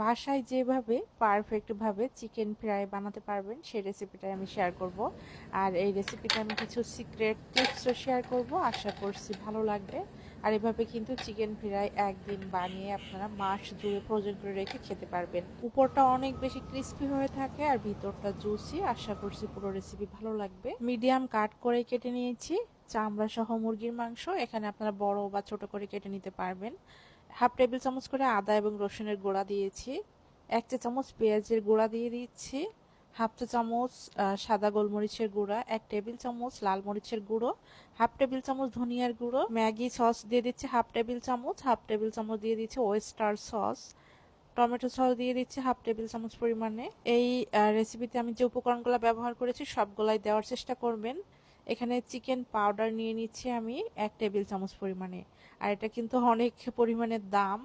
বাসায় যেভাবে পারফেক্ট ভাবে চিকেন ফ্রাই বানাতে পারবেন সেই রেসিপিটাই আমি শেয়ার করব। আর এই রেসিপিটা আমি কিছু সিক্রেট টিপসও শেয়ার করব, আশা করছি ভালো লাগবে। আর এভাবে কিন্তু চিকেন ফ্রাই একদিন বানিয়ে আপনারা মাস জুড়ে ফ্রোজেন করে রেখে খেতে পারবেন। উপরটা অনেক বেশি ক্রিস্পি হয়ে থাকে আর ভিতরটা জুসি। আশা করছি পুরো রেসিপি ভালো লাগবে। মিডিয়াম কাট করে কেটে নিয়েছি চামড়া সহ মুরগির মাংস। এখানে আপনারা বড় বা ছোট করে কেটে নিতে পারবেন। হাফ টেবিল চামচ করে আদা এবং রসুনের গুঁড়া দিয়েছি। 1 চা চামচ পেঁয়াজের গুঁড়া দিয়ে দিচ্ছি। হাফ চা চামচ সাদা গোলমরিচের গুঁড়া, 1 টেবিল চামচ লাল মরিচের গুঁড়ো, হাফ টেবিল চামচ ধনিয়ার গুঁড়ো, ম্যাগি সস দিয়ে দিচ্ছি হাফ টেবিল চামচ, হাফ টেবিল চামচ দিয়ে দিচ্ছি ওয়েস্টার সস, টমেটো সস দিয়ে দিচ্ছি হাফ টেবিল চামচ পরিমাণে। এই রেসিপিতে আমি যে উপকরণগুলো ব্যবহার করেছি সবগুলাই দেওয়ার চেষ্টা করবেন। এখানে চিকেন পাউডার নিয়ে নিচ্ছি আমি 1 টেবিল চামচ পরিমাণে। আর এটা কিন্তু অনেক পরিমাণে দাম।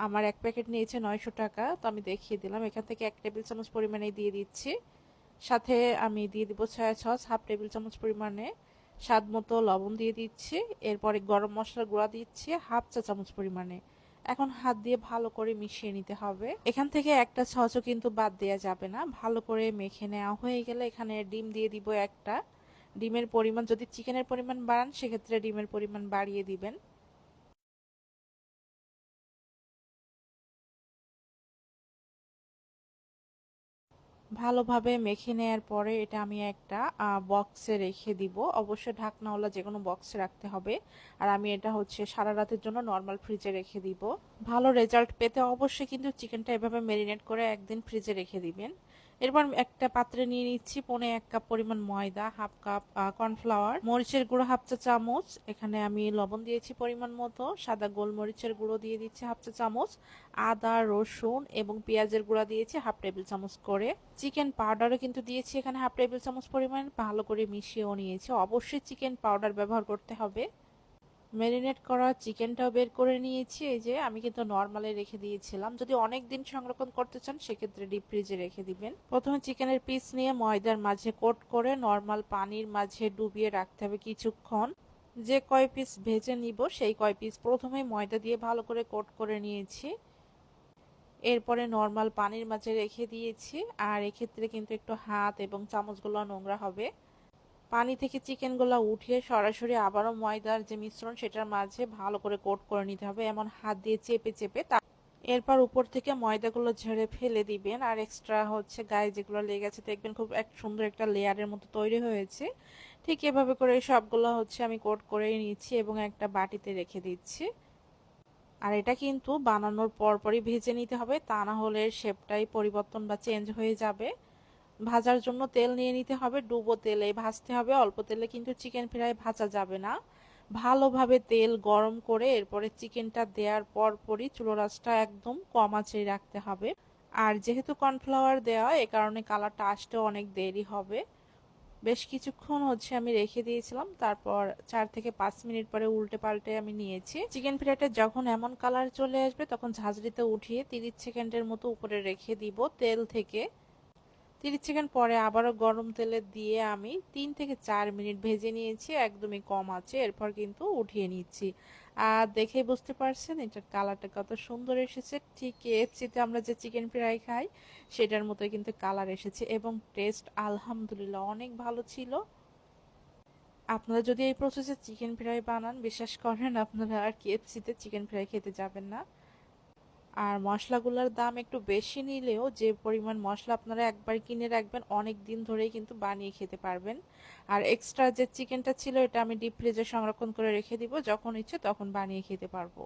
আমার এক প্যাকেট নিয়েছে 900 টাকা, তো আমি দেখিয়ে দিলাম। এখান থেকে 1 টেবিল চামচ পরিমাণে দিয়ে দিচ্ছি। সাথে আমি দিয়ে দিব সয়া সস হাফ টেবিল চামচ পরিমাণে, স্বাদ মতো লবণ দিয়ে দিচ্ছি। এরপরে গরম মশলার গুঁড়া দিচ্ছি হাফ চা চামচ পরিমাণে। এখন হাত দিয়ে ভালো করে মিশিয়ে নিতে হবে। এখান থেকে একটা সসও কিন্তু বাদ দেওয়া যাবে না। ভালো করে মেখে নেওয়া হয়ে গেলে এখানে ডিম দিয়ে দিব একটা। ডিমের পরিমাণ যদি চিকেনের পরিমাণ বাড়ান সেক্ষেত্রে ডিমের পরিমাণ বাড়িয়ে দিবেন। ভালোভাবে মেখে নেয়ার পরে এটা আমি একটা বক্সে রেখে দিব। অবশ্যই ঢাকনাওয়ালা যে কোনো বক্সে রাখতে হবে। আর আমি এটা হচ্ছে সারা রাতের জন্য নর্মাল ফ্রিজে রেখে দিব। ভালো রেজাল্ট পেতে অবশ্যই কিন্তু চিকেনটা এভাবে মেরিনেট করে একদিন ফ্রিজে রেখে দিবেন। এরপর একটা পাত্রে নিয়ে নিচ্ছি 1.5 কাপ পরিমাণ ময়দা, হাফ কাপ কর্নফ্লাওয়ার, মরিচের গুঁড়ো হাফ চা চামচ, এখানে আমি লবণ দিয়েছি পরিমাণ মতো, সাদা গোলমরিচের গুঁড়ো দিয়ে দিচ্ছি হাফ চা চামচ, আদা রসুন এবং পেঁয়াজের গুঁড়া দিয়েছি হাফ টেবিল চামচ করে। চিকেন পাউডারও কিন্তু দিয়েছি এখানে হাফ টেবিল চামচ পরিমাণ। ভালো করে মিশিয়েও নিয়েছি। অবশ্যই চিকেন পাউডার ব্যবহার করতে হবে। ম্যারিনেট করা চিকেনটাও বের করে নিয়েছি। এই যে আমি কিন্তু নর্মালে রেখে দিয়েছিলাম। যদি অনেক দিন সংরক্ষণ করতে চান সেক্ষেত্রে ডিপ ফ্রিজে রেখে দিবেন। প্রথমে চিকেনের পিস নিয়ে ময়দার মাঝে কোট করে নর্মাল পানির মাঝে ডুবিয়ে রাখতে হবে কিছুক্ষণ। যে কয় পিস ভেজে নিব সেই কয় পিস প্রথমে ময়দা দিয়ে ভালো করে কোট করে নিয়েছি। এরপরে নর্মাল পানির মাঝে রেখে দিয়েছি। আর এক্ষেত্রে কিন্তু একটু হাত এবং চামচগুলো নোংরা হবে। পানি থেকে চিকেনগুলো উঠিয়ে সরাসরি আবারও ময়দার যে মিশ্রণ সেটার মাঝে ভালো করে কোট করে নিতে হবে, এমন হাত দিয়ে চেপে চেপে। এরপর উপর থেকে ময়দাগুলো ঝেড়ে ফেলে দিবেন। আর এক্সট্রা হচ্ছে গায়ে যেগুলো লেগে আছে দেখবেন খুব এক সুন্দর একটা লেয়ারের মতো তৈরি হয়েছে। ঠিক এভাবে করে সবগুলো হচ্ছে আমি কোট করে নিচ্ছি এবং একটা বাটিতে রেখে দিচ্ছি। আর এটা কিন্তু বানানোর পরপরই ভেজে নিতে হবে, তা না হলে শেপটাই পরিবর্তন বা চেঞ্জ হয়ে যাবে। ভাজার জন্য তেল নিয়ে নিতে হবে, ডুবো তেলে ভাজতে হবে। অল্প তেলে কিন্তু চিকেন ফ্রাই ভাজা যাবে না। ভালোভাবে তেল গরম করে এরপরে চিকেনটা দেওয়ার পরপরই চুলার আঁচটা একদম কম আঁচে রাখতে হবে। আর যেহেতু কর্নফ্লাওয়ার দেওয়া এ কারণে কালারটা আসতেও অনেক দেরি হবে। বেশ কিছুক্ষণ হচ্ছে আমি রেখে দিয়েছিলাম, তারপর 4 থেকে 5 মিনিট পরে উল্টে পাল্টে আমি নিয়েছি। চিকেন ফ্রাইটা যখন এমন কালার চলে আসবে তখন ঝাঁঝরিতে উঠিয়ে 30 সেকেন্ডের মতো উপরে রেখে দিব তেল থেকে। 30 সেকেন্ড পরে আবারও গরম তেলে দিয়ে আমি 3 থেকে 4 মিনিট ভেজে নিয়েছি একদমই কম আছে। এরপর কিন্তু উঠিয়ে নিচ্ছি। আর দেখে বুঝতে পারছেন এটার কালারটা কত সুন্দর এসেছে। ঠিক কেএফসিতে আমরা যে চিকেন ফ্রাই খাই সেটার মতোই কিন্তু কালার এসেছে এবং টেস্ট আলহামদুলিল্লাহ অনেক ভালো ছিল। আপনারা যদি এই প্রসেসে চিকেন ফ্রাই বানান বিশ্বাস করেন আপনারা আর কেএফসিতে চিকেন ফ্রাই খেতে যাবেন না। আর মশলাগুলোর দাম একটু বেশি নিলেও যে পরিমাণ মশলা আপনারা একবার কিনে রাখবেন অনেক দিন ধরেই কিন্তু বানিয়ে খেতে পারবেন। আর এক্সট্রা যে চিকেনটা ছিল এটা আমি ডিপ ফ্রিজে সংরক্ষণ করে রেখে দিব, যখন ইচ্ছে তখন বানিয়ে খেতে পারবো।